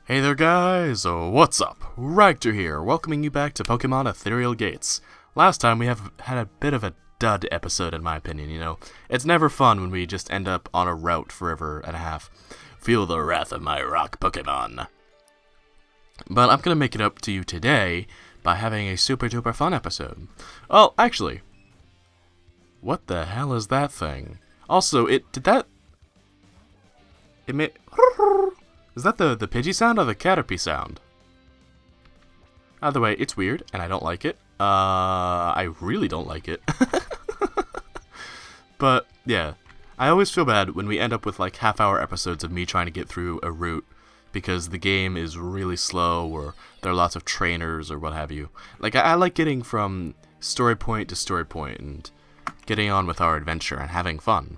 Hey there guys, what's up? Ragtter here, welcoming you back to Pokémon Ethereal Gates. Last time we have had a bit of a dud episode in my opinion, you know. It's never fun when we just end up on a route forever and a half. Feel the wrath of my rock Pokémon. But I'm gonna make it up to you today by having a super duper fun episode. Oh, actually, what the hell is that thing? Also, it made... Is that the Pidgey sound or the Caterpie sound? Either way, it's weird, and I don't like it. I really don't like it. But, yeah. I always feel bad when we end up with, like, half-hour episodes of me trying to get through a route because the game is really slow, or there are lots of trainers, or what have you. Like, I like getting from story point to story point, and getting on with our adventure and having fun.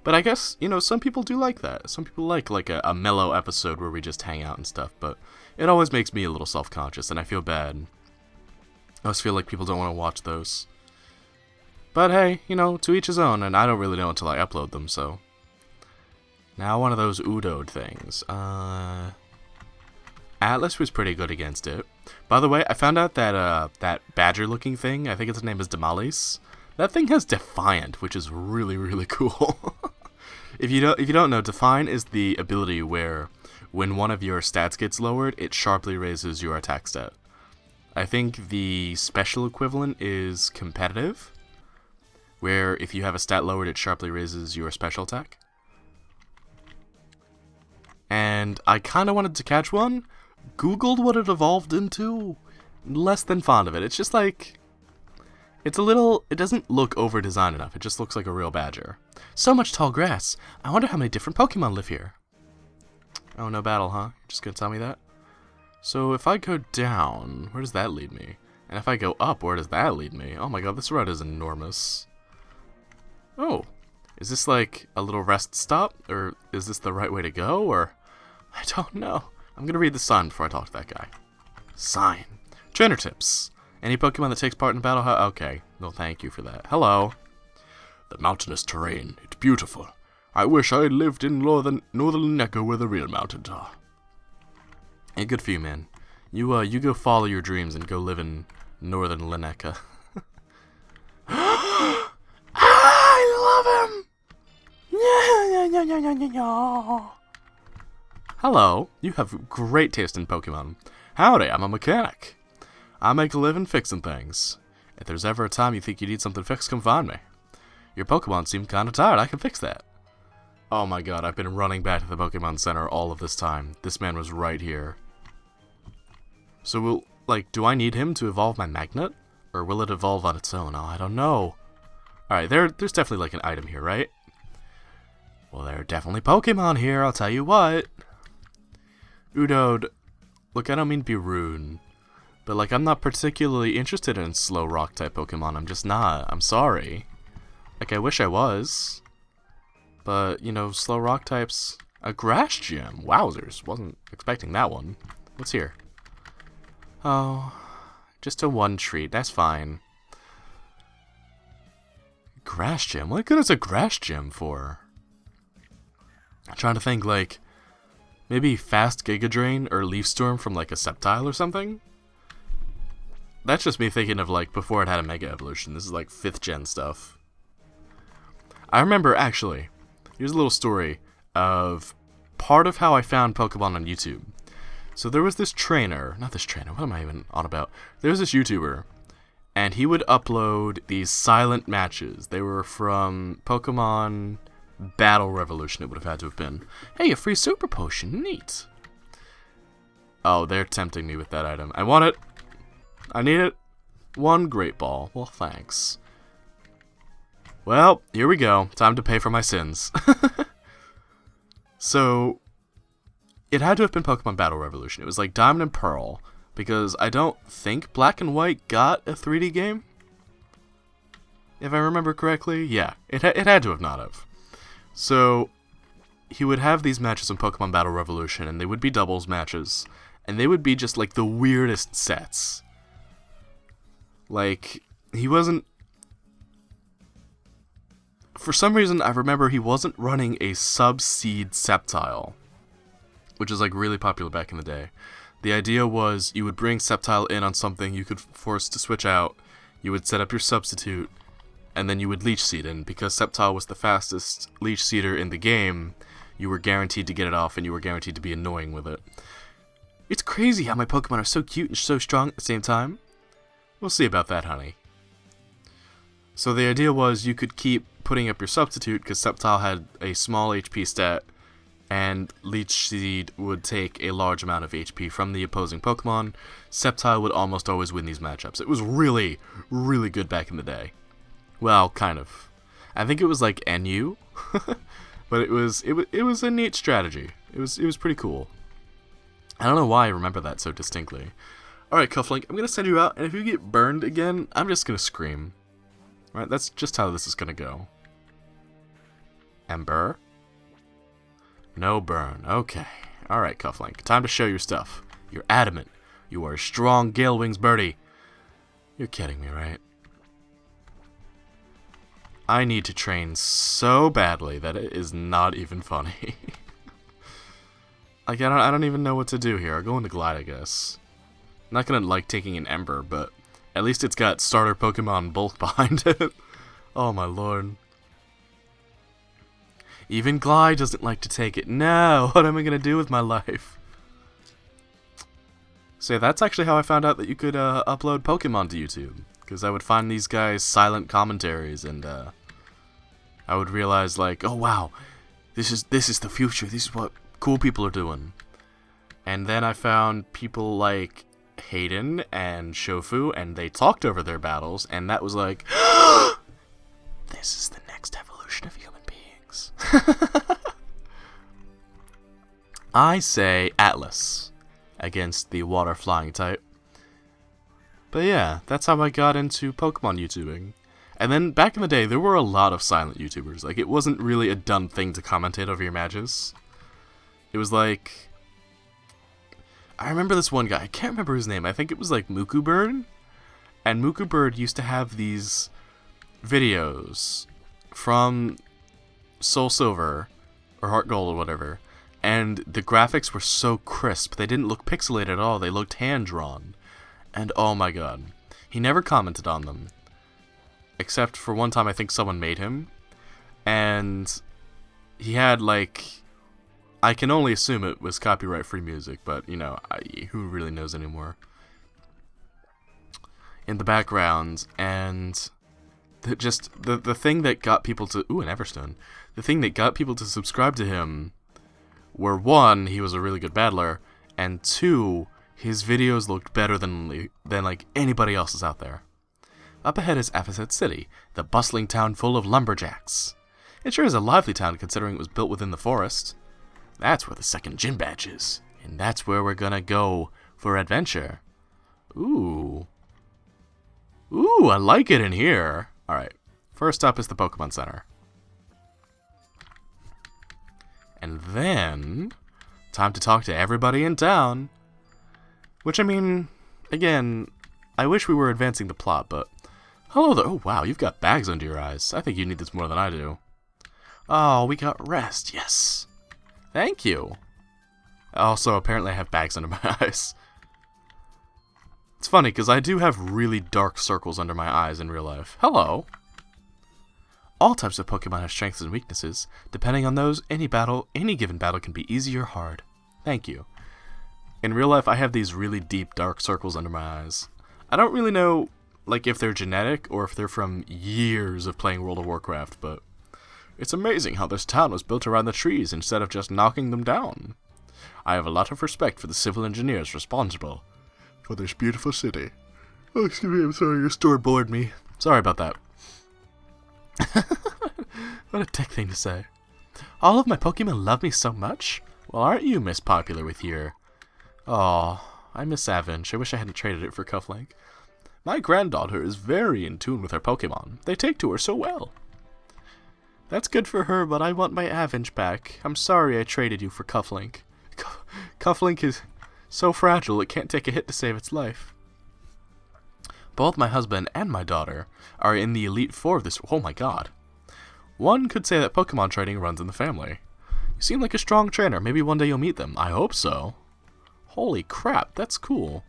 But I guess, you know, some people do like that. Some people like a mellow episode where we just hang out and stuff, but it always makes me a little self-conscious, and I feel bad. I always feel like people don't want to watch those. But hey, you know, to each his own, and I don't really know until I upload them, so. Now one of those Udode things. Atlas was pretty good against it. By the way, I found out that, that badger-looking thing, I think its name is Damales. That thing has Defiant, which is really, really cool. If you don't know, Define is the ability where when one of your stats gets lowered, it sharply raises your attack stat. I think the special equivalent is Competitive, where if you have a stat lowered, it sharply raises your special attack. And I kind of wanted to catch one. Googled what it evolved into. Less than fond of it. It's just like... it doesn't look over-designed enough. It just looks like a real badger. So much tall grass. I wonder how many different Pokemon live here. Oh, no battle, huh? You're just gonna tell me that? So if I go down, where does that lead me? And if I go up, where does that lead me? Oh my god, this road is enormous. Oh, is this like a little rest stop? Or is this the right way to go? Or, I don't know. I'm gonna read the sign before I talk to that guy. Sign. Trainer tips. Any Pokemon that takes part in battle? Okay. No, thank you for that. Hello. The mountainous terrain. It's beautiful. I wish I had lived in northern Linecca where the real mountains are. Hey, good for you, man. You go follow your dreams and go live in northern Linecca. I love him! Yeah. Hello. You have great taste in Pokemon. Howdy, I'm a mechanic. I make a living fixing things. If there's ever a time you think you need something fixed, come find me. Your Pokemon seem kinda tired, I can fix that. Oh my god, I've been running back to the Pokemon Center all of this time. This man was right here. So do I need him to evolve my magnet? Or will it evolve on its own? Oh, I don't know. Alright, there's definitely like an item here, right? Well, there are definitely Pokemon here, I'll tell you what. Udode. Look, I don't mean to be rude. But, like, I'm not particularly interested in slow rock type Pokemon. I'm just not. I'm sorry. Like, I wish I was. But, you know, slow rock types... A grass gym. Wowzers. Wasn't expecting that one. What's here? Oh, just a one treat. That's fine. Grass gym? What good is a grass gym for? I'm trying to think, like... maybe Fast Giga Drain or Leaf Storm from, like, a Sceptile or something? That's just me thinking of, like, before it had a Mega Evolution. This is, like, 5th gen stuff. I remember, actually, here's a little story of part of how I found Pokemon on YouTube. So there was this trainer, not this trainer, what am I even on about? There was this YouTuber, and he would upload these silent matches. They were from Pokemon Battle Revolution, it would have had to have been. Hey, a free Super Potion, neat. Oh, they're tempting me with that item. I want it. I need it. One Great Ball. Well, thanks. Well, here we go. Time to pay for my sins. So, it had to have been Pokemon Battle Revolution. It was like Diamond and Pearl, because I don't think Black and White got a 3D game. If I remember correctly, yeah, it had to have not have. So, he would have these matches in Pokemon Battle Revolution, and they would be doubles matches, and they would be just like the weirdest sets. Like, he wasn't... For some reason, I remember he wasn't running a Sub-Seed Sceptile. which is like really popular back in the day. The idea was you would bring Sceptile in on something you could force to switch out, you would set up your substitute, and then you would Leech Seed, and because Sceptile was the fastest Leech Seeder in the game, you were guaranteed to get it off and you were guaranteed to be annoying with it. It's crazy how my Pokemon are so cute and so strong at the same time. We'll see about that, honey. So the idea was you could keep putting up your substitute because Sceptile had a small HP stat, and Leech Seed would take a large amount of HP from the opposing Pokemon. Sceptile would almost always win these matchups. It was really, really good back in the day. Well, kind of. I think it was like NU, but it was a neat strategy. It was pretty cool. I don't know why I remember that so distinctly. Alright, Cufflink, I'm gonna send you out, and if you get burned again, I'm just gonna scream. Right, that's just how this is gonna go. Ember? No burn. Okay. Alright, Cufflink. Time to show your stuff. You're adamant. You are a strong Gale Wings birdie. You're kidding me, right? I need to train so badly that it is not even funny. Like, I don't even know what to do here. I'll go into Glide, I guess. I'm not gonna like taking an Ember, but at least it's got starter Pokemon bulk behind it. Oh my lord. Even Glide doesn't like to take it. No, what am I gonna do with my life? So yeah, that's actually how I found out that you could upload Pokemon to YouTube. Because I would find these guys' silent commentaries, and I would realize like, oh wow, this is the future. This is what cool people are doing. And then I found people like Hayden and Shofu, and they talked over their battles, and that was like, this is the next evolution of human beings. I say Atlas against the water flying type. But yeah, that's how I got into Pokemon YouTubing. And then back in the day, there were a lot of silent YouTubers. Like, it wasn't really a done thing to commentate over your matches. It was like, I remember this one guy, I can't remember his name, I think it was like Muku Bird. And Muku Bird used to have these videos from Soul Silver, or Heart Gold or whatever, and the graphics were so crisp, they didn't look pixelated at all, they looked hand-drawn. And oh my god, he never commented on them. Except for one time I think someone made him, and he had like, I can only assume it was copyright-free music, but you know, who really knows anymore? In the background, and the thing that got people to, ooh, an Everstone. The thing that got people to subscribe to him were, one, he was a really good battler, and two, his videos looked better than like anybody else's out there. Up ahead is Aphicet City, the bustling town full of lumberjacks. It sure is a lively town considering it was built within the forest. That's where the second gym badge is, and that's where we're gonna go for adventure. Ooh. Ooh, I like it in here. Alright, first up is the Pokemon Center. And then, time to talk to everybody in town. Which, I mean, again, I wish we were advancing the plot, but... Hello there. Oh, wow, you've got bags under your eyes. I think you need this more than I do. Oh, we got rest. Yes. Thank you. Also, apparently I have bags under my eyes. It's funny, because I do have really dark circles under my eyes in real life. Hello. All types of Pokemon have strengths and weaknesses. Depending on those, any given battle can be easy or hard. Thank you. In real life, I have these really deep, dark circles under my eyes. I don't really know, like, if they're genetic or if they're from years of playing World of Warcraft, but it's amazing how this town was built around the trees instead of just knocking them down. I have a lot of respect for the civil engineers responsible for this beautiful city. Oh, excuse me, I'm sorry, your store bored me. Sorry about that. What a dick thing to say. All of my Pokemon love me so much? Well, aren't you Miss Popular with your... Aw, I miss Avinch. I wish I hadn't traded it for Cufflink. My granddaughter is very in tune with her Pokemon. They take to her so well. That's good for her, but I want my Avinch back. I'm sorry I traded you for Cufflink. Cufflink is so fragile it can't take a hit to save its life. Both my husband and my daughter are in the Elite Four of this... Oh my god. One could say that Pokemon trading runs in the family. You seem like a strong trainer. Maybe one day you'll meet them. I hope so. Holy crap, that's cool.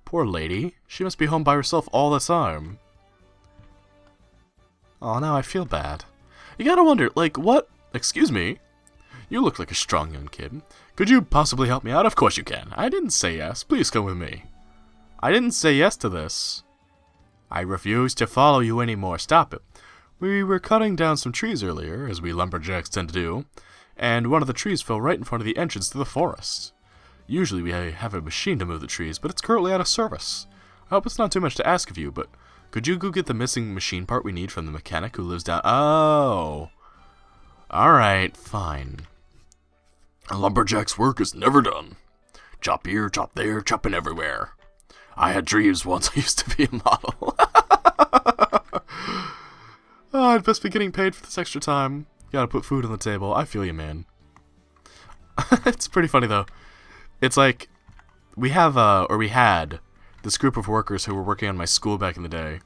Poor lady. She must be home by herself all the time. Oh, now I feel bad. You gotta wonder, like, what? Excuse me? You look like a strong young kid. Could you possibly help me out? Of course you can. I didn't say yes. Please come with me. I didn't say yes to this. I refuse to follow you anymore. Stop it. We were cutting down some trees earlier, as we lumberjacks tend to do, and one of the trees fell right in front of the entrance to the forest. Usually we have a machine to move the trees, but it's currently out of service. I hope it's not too much to ask of you, but could you go get the missing machine part we need from the mechanic who lives down... Oh. Alright, fine. A lumberjack's work is never done. Chop here, chop there, chopping everywhere. I had dreams once I used to be a model. Oh, I'd best be getting paid for this extra time. Gotta put food on the table. I feel you, man. It's pretty funny, though. It's like, we had this group of workers who were working on my school back in the day.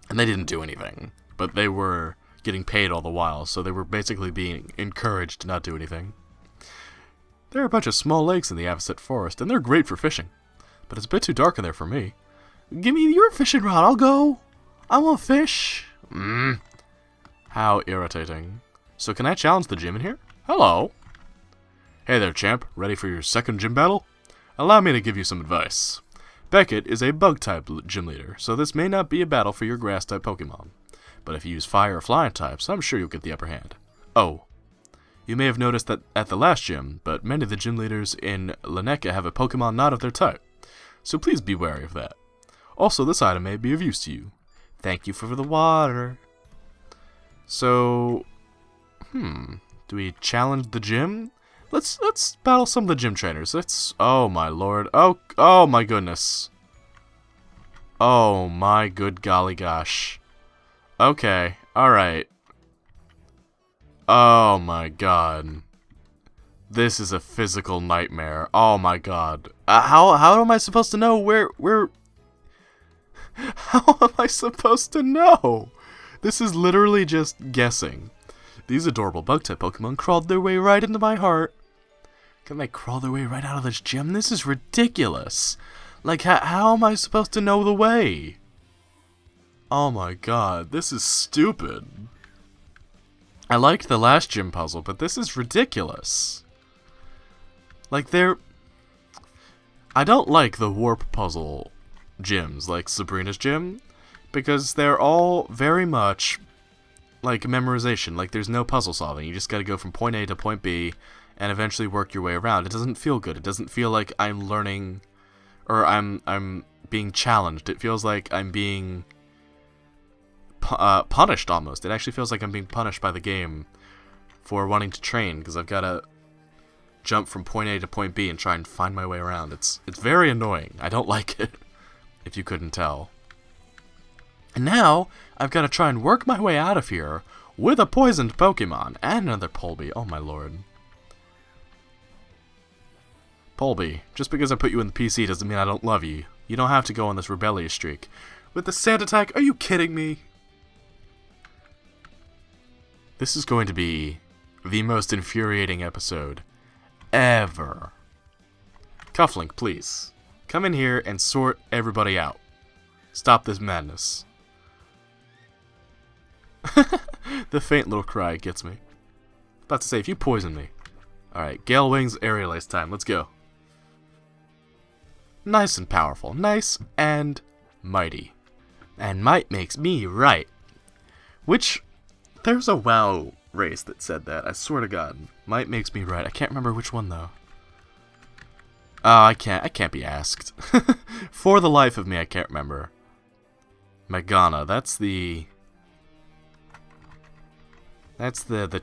And they didn't do anything. But they were getting paid all the while, so they were basically being encouraged to not do anything. There are a bunch of small lakes in the Avocet Forest, and they're great for fishing. But it's a bit too dark in there for me. Give me your fishing rod, I'll go. I want fish. How irritating. So can I challenge the gym in here? Hello. Hey there, champ. Ready for your second gym battle? Allow me to give you some advice. Beckett is a bug-type gym leader, so this may not be a battle for your grass-type Pokemon. But if you use fire or flying types, I'm sure you'll get the upper hand. Oh. You may have noticed that at the last gym, but many of the gym leaders in Laneka have a Pokemon not of their type. So please be wary of that. Also, this item may be of use to you. Thank you for the water. So, do we challenge the gym? Let's battle some of the gym trainers. Oh my lord. Oh my goodness. Oh my good golly gosh. Okay, alright. Oh my god. This is a physical nightmare. Oh my god. How am I supposed to know where... How am I supposed to know? This is literally just guessing. These adorable bug-type Pokemon crawled their way right into my heart. Can they crawl their way right out of this gym? This is ridiculous. Like, how am I supposed to know the way? Oh my god, this is stupid. I liked the last gym puzzle, but this is ridiculous. Like, I don't like the warp puzzle gyms, like Sabrina's gym, because they're all very much like memorization. Like, there's no puzzle solving. You just gotta go from point A to point B and eventually work your way around. It doesn't feel good. It doesn't feel like I'm learning or I'm being challenged. It feels like I'm being punished almost. It actually feels like I'm being punished by the game for wanting to train, because I've gotta jump from point A to point B and try and find my way around. It's very annoying. I don't like it, if you couldn't tell. And now, I've got to try and work my way out of here with a poisoned Pokemon and another Polby. Oh my lord. Polby, just because I put you in the PC doesn't mean I don't love you. You don't have to go on this rebellious streak. With the sand attack, are you kidding me? This is going to be the most infuriating episode ever. Cufflink, please. Come in here and sort everybody out. Stop this madness. The faint little cry gets me. About to say, if you poison me. Alright, Gale Wings, Aerial Ace time. Let's go. Nice and powerful. Nice and mighty. And might makes me right. Which, there's a WoW race that said that. I swear to God. Might makes me right. I can't remember which one, though. Oh, I can't be asked. For the life of me, I can't remember. Megana, that's the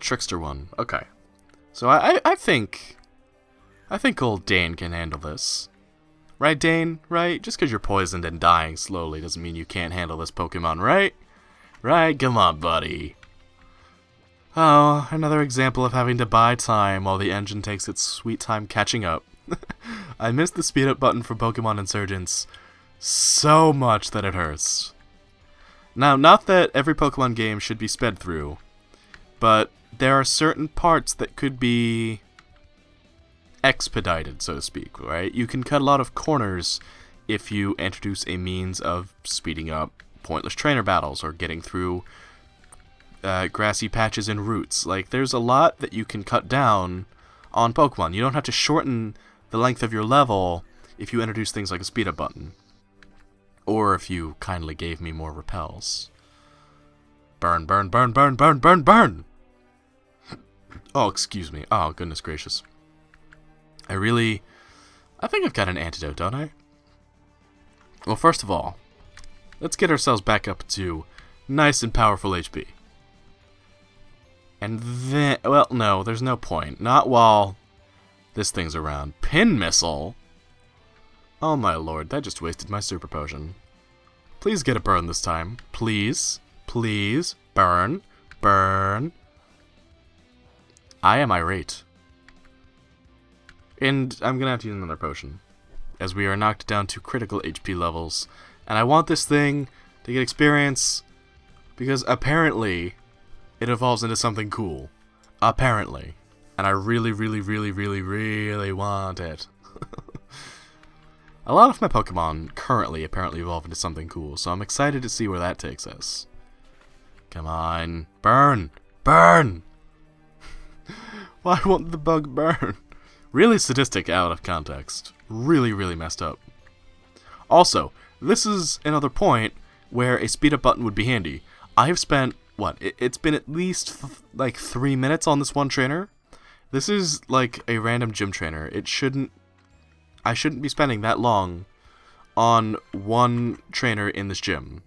trickster one. Okay. So I think old Dane can handle this. Right, Dane? Right? Just because you're poisoned and dying slowly doesn't mean you can't handle this Pokemon, right? Right? Come on, buddy. Oh, another example of having to buy time while the engine takes its sweet time catching up. I missed the speed up button for Pokemon Insurgents so much that it hurts. Now, not that every Pokemon game should be sped through, but there are certain parts that could be expedited, so to speak, right? You can cut a lot of corners if you introduce a means of speeding up pointless trainer battles or getting through grassy patches and roots. Like, there's a lot that you can cut down on Pokemon. You don't have to shorten the length of your level if you introduce things like a speed up button. Or if you kindly gave me more repels. Burn, burn, burn, burn, burn, burn, burn! Oh, excuse me. Oh, goodness gracious. I think I've got an antidote, don't I? Well, first of all, let's get ourselves back up to nice and powerful HP. And then, well, no, there's no point. Not while this thing's around. Pin Missile? Oh my lord, that just wasted my super potion. Please get a burn this time. Please. Please. Burn. Burn. I am irate. And I'm gonna have to use another potion, as we are knocked down to critical HP levels. And I want this thing to get experience, because apparently it evolves into something cool. Apparently. And I really, really, really, really, really want it. A lot of my Pokemon currently apparently evolve into something cool, so I'm excited to see where that takes us. Come on. Burn! Burn! Why won't the bug burn? Really sadistic out of context. Really, really messed up. Also, this is another point where a speed up button would be handy. I've spent, what, it's been at least like 3 minutes on this one trainer. This is like a random gym trainer. I shouldn't be spending that long on one trainer in this gym.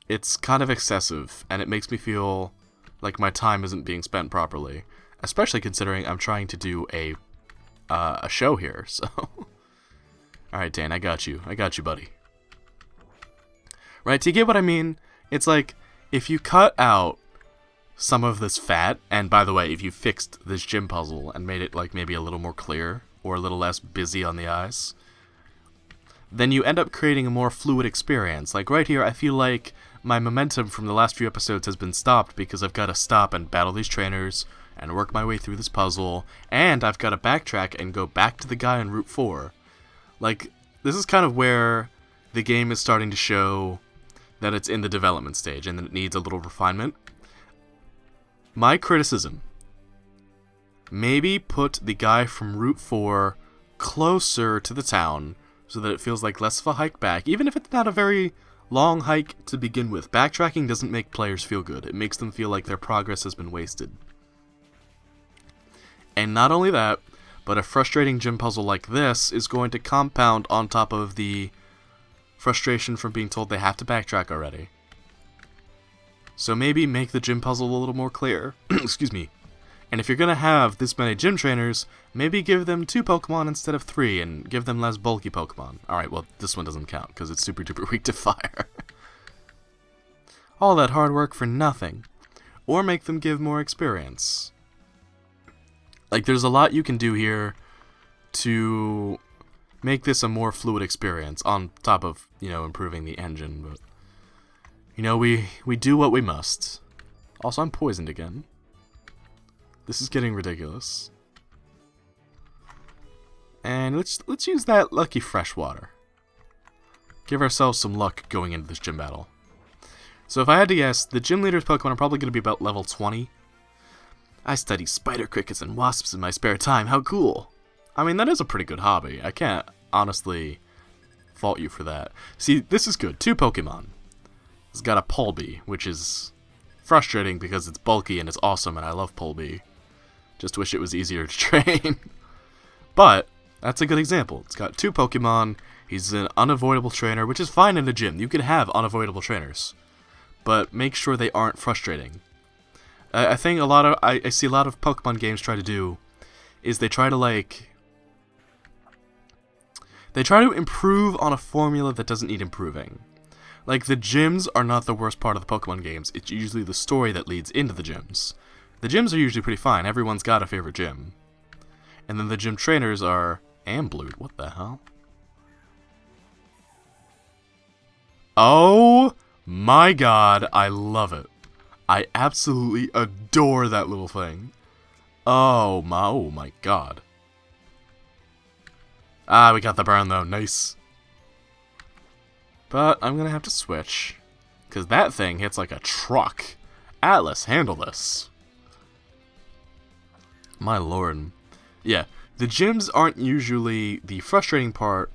It's kind of excessive, and it makes me feel like my time isn't being spent properly. Especially considering I'm trying to do a show here, so... Alright, Dan, I got you. I got you, buddy. Right, do you get what I mean? It's like, if you cut out some of this fat, and by the way, if you fixed this gym puzzle and made it, like, maybe a little more clear, or a little less busy on the eyes, then you end up creating a more fluid experience. Like, right here, I feel like my momentum from the last few episodes has been stopped because I've got to stop and battle these trainers, and work my way through this puzzle, and I've got to backtrack and go back to the guy on Route 4. Like, this is kind of where the game is starting to show that it's in the development stage, and that it needs a little refinement. My criticism: maybe put the guy from Route 4 closer to the town, so that it feels like less of a hike back, even if it's not a very long hike to begin with. Backtracking doesn't make players feel good. It makes them feel like their progress has been wasted. And not only that, but a frustrating gym puzzle like this is going to compound on top of the frustration from being told they have to backtrack already. So maybe make the gym puzzle a little more clear. Excuse me. And if you're going to have this many gym trainers, maybe give them 2 Pokemon instead of 3, and give them less bulky Pokemon. Alright, well, this one doesn't count, because it's super duper weak to fire. All that hard work for nothing. Or make them give more experience. Like, there's a lot you can do here to make this a more fluid experience, on top of, you know, improving the engine, but, you know, we do what we must. Also, I'm poisoned again. This is getting ridiculous. And let's use that lucky fresh water. Give ourselves some luck going into this gym battle. So if I had to guess, the gym leader's Pokemon are probably going to be about level 20. I study spider crickets and wasps in my spare time. How cool. I mean, that is a pretty good hobby. I can't honestly fault you for that. See, this is good. 2 Pokemon. It's got a Pulby, which is frustrating because it's bulky and it's awesome, and I love Pulby. Just wish it was easier to train. But that's a good example. It's got 2 Pokemon. He's an unavoidable trainer, which is fine in a gym. You can have unavoidable trainers. But make sure they aren't frustrating. I think I see a lot of Pokemon games try to do is they try to improve on a formula that doesn't need improving. Like, the gyms are not the worst part of the Pokemon games. It's usually the story that leads into the gyms. The gyms are usually pretty fine. Everyone's got a favorite gym. And then the gym trainers are Amblued. What the hell? Oh my god, I love it. I absolutely adore that little thing. Oh my god. Ah, we got the burn though, nice. But I'm gonna have to switch, because that thing hits like a truck. Atlas, handle this. My lord. Yeah, the gyms aren't usually the frustrating part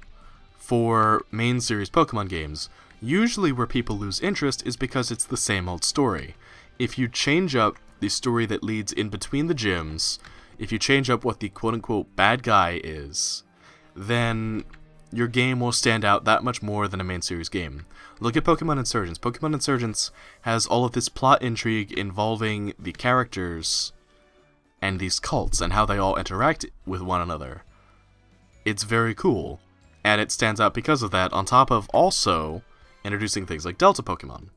for main series Pokemon games. Usually where people lose interest is because it's the same old story. If you change up the story that leads in between the gyms, if you change up what the quote-unquote bad guy is, then your game will stand out that much more than a main series game. Look at Pokemon Insurgence. Pokemon Insurgence has all of this plot intrigue involving the characters and these cults and how they all interact with one another. It's very cool, and it stands out because of that, on top of also introducing things like Delta Pokemon.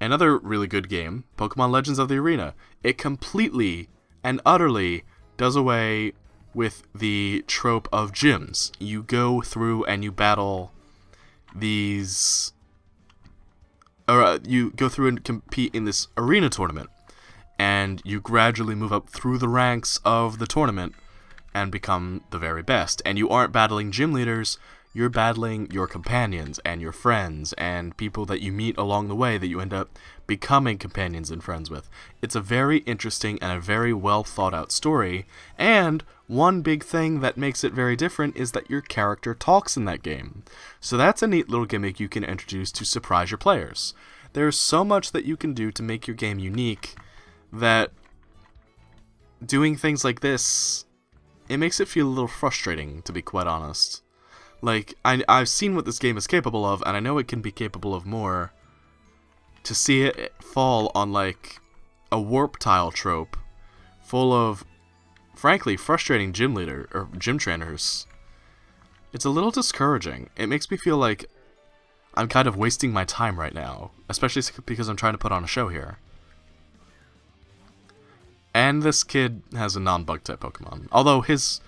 Another really good game, Pokemon Legends of the Arena. It completely and utterly does away with the trope of gyms. You go through and you battle these... you go through and compete in this arena tournament, and you gradually move up through the ranks of the tournament and become the very best. And you aren't battling gym leaders, you're battling your companions and your friends and people that you meet along the way that you end up becoming companions and friends with. It's a very interesting and a very well thought out story, and one big thing that makes it very different is that your character talks in that game. So that's a neat little gimmick you can introduce to surprise your players. There's so much that you can do to make your game unique that doing things like this, it makes it feel a little frustrating, to be quite honest. Like, I've seen what this game is capable of, and I know it can be capable of more. To see it fall on, like, a warp tile trope full of, frankly, frustrating gym leader or gym trainers, it's a little discouraging. It makes me feel like I'm kind of wasting my time right now, especially because I'm trying to put on a show here. And this kid has a non-bug type Pokemon, although his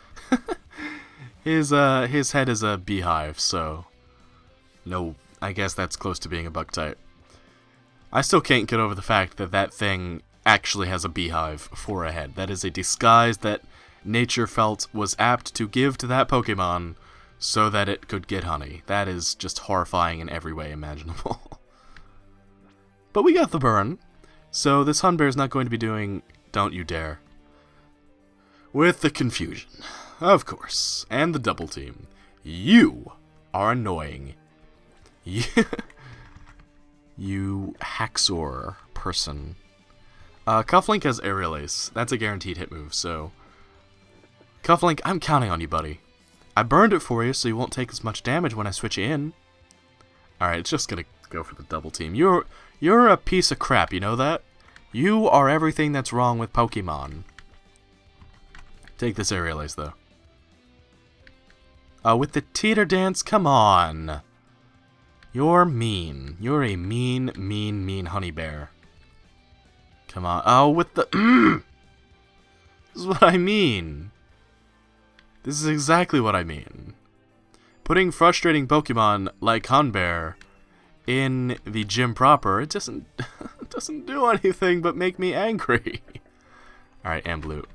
his head is a beehive, so no, I guess that's close to being a bug type. I still can't get over the fact that that thing actually has a beehive for a head. That is a disguise that nature felt was apt to give to that Pokemon so that it could get honey. That is just horrifying in every way imaginable. But we got the burn, so this Hunbear is not going to be doing Don't You Dare. With the confusion, of course, and the double team. You are annoying. You Haxor person. Cufflink has Aerial Ace. That's a guaranteed hit move, so... Cufflink, I'm counting on you, buddy. I burned it for you so you won't take as much damage when I switch you in. Alright, it's just gonna go for the double team. You're a piece of crap, you know that? You are everything that's wrong with Pokemon. Take this Aerial Ace, though. With the teeter dance, come on. You're mean. You're a mean honey bear. Come on. Oh, with the... This is what I mean. This is exactly what I mean. Putting frustrating Pokemon like Hunbear in the gym proper, it doesn't do anything but make me angry. Alright, Ambloot.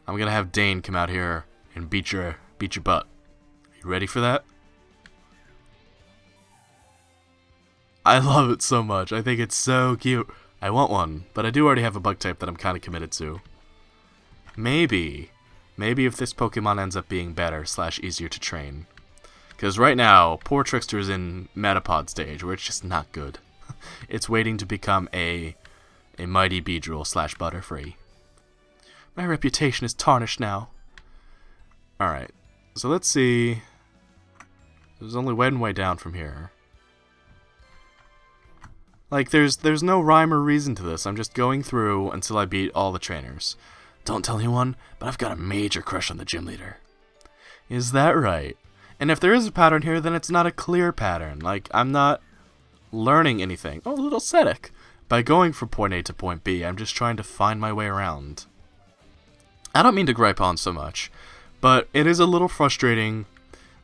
I'm gonna have Dane come out here and beat your butt. You ready for that? I love it so much. I think it's so cute. I want one, but I do already have a bug type that I'm kind of committed to. Maybe if this Pokemon ends up being better / easier to train. Because right now, poor Trickster's in Metapod stage, where it's just not good. It's waiting to become a mighty Beedrill / Butterfree. My reputation is tarnished now. Alright, so let's see. There's only one way down from here. Like, there's no rhyme or reason to this. I'm just going through until I beat all the trainers. Don't tell anyone, but I've got a major crush on the gym leader. Is that right? And if there is a pattern here, then it's not a clear pattern. Like, I'm not learning anything. Oh, a little Sedic. By going from point A to point B, I'm just trying to find my way around. I don't mean to gripe on so much, but it is a little frustrating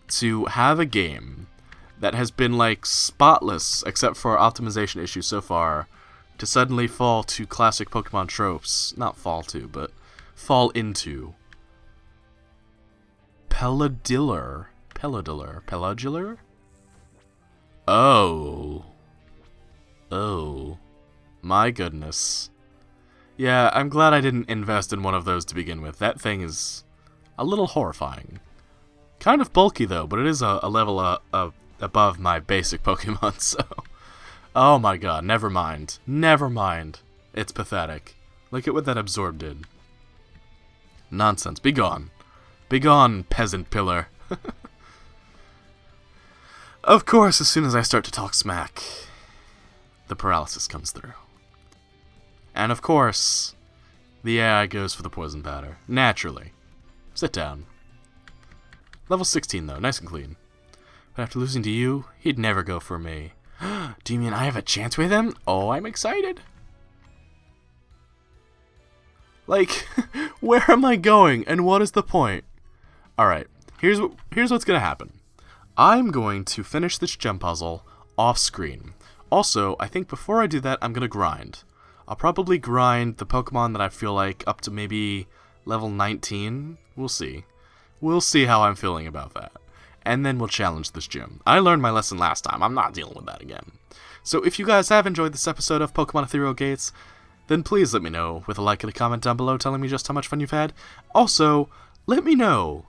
to have a game that has been like spotless except for optimization issues so far to suddenly fall to classic Pokemon tropes. Not fall to, but fall into. Pelodular. Oh. Oh. My goodness. Yeah, I'm glad I didn't invest in one of those to begin with. That thing is a little horrifying. Kind of bulky though, but it is a level above my basic Pokemon, so... Oh my god, never mind. Never mind. It's pathetic. Look at what that Absorb did. Nonsense. Be gone. Be gone, peasant pillar. Of course, as soon as I start to talk smack, the paralysis comes through. And of course, the AI goes for the poison powder. Naturally. Sit down. Level 16 though, nice and clean. But after losing to you, he'd never go for me. Do you mean I have a chance with him? Oh, I'm excited. Like, where am I going and what is the point? Alright, here's what's gonna happen. I'm going to finish this gem puzzle off screen. Also, I think before I do that, I'm gonna grind. I'll probably grind the Pokemon that I feel like up to maybe level 19. We'll see. We'll see how I'm feeling about that. And then we'll challenge this gym. I learned my lesson last time. I'm not dealing with that again. So if you guys have enjoyed this episode of Pokemon Ethereal Gates, then please let me know with a like and a comment down below telling me just how much fun you've had. Also, let me know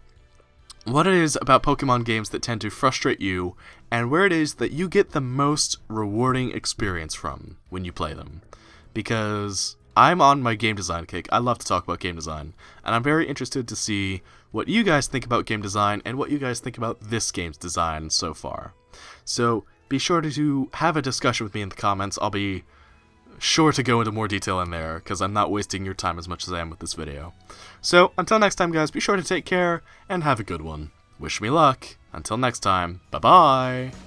what it is about Pokemon games that tend to frustrate you, and where it is that you get the most rewarding experience from when you play them. Because I'm on my game design kick. I love to talk about game design, and I'm very interested to see what you guys think about game design and what you guys think about this game's design so far. So be sure to have a discussion with me in the comments. I'll be sure to go into more detail in there, because I'm not wasting your time as much as I am with this video. So, until next time guys, be sure to take care, and have a good one. Wish me luck. Until next time, bye-bye!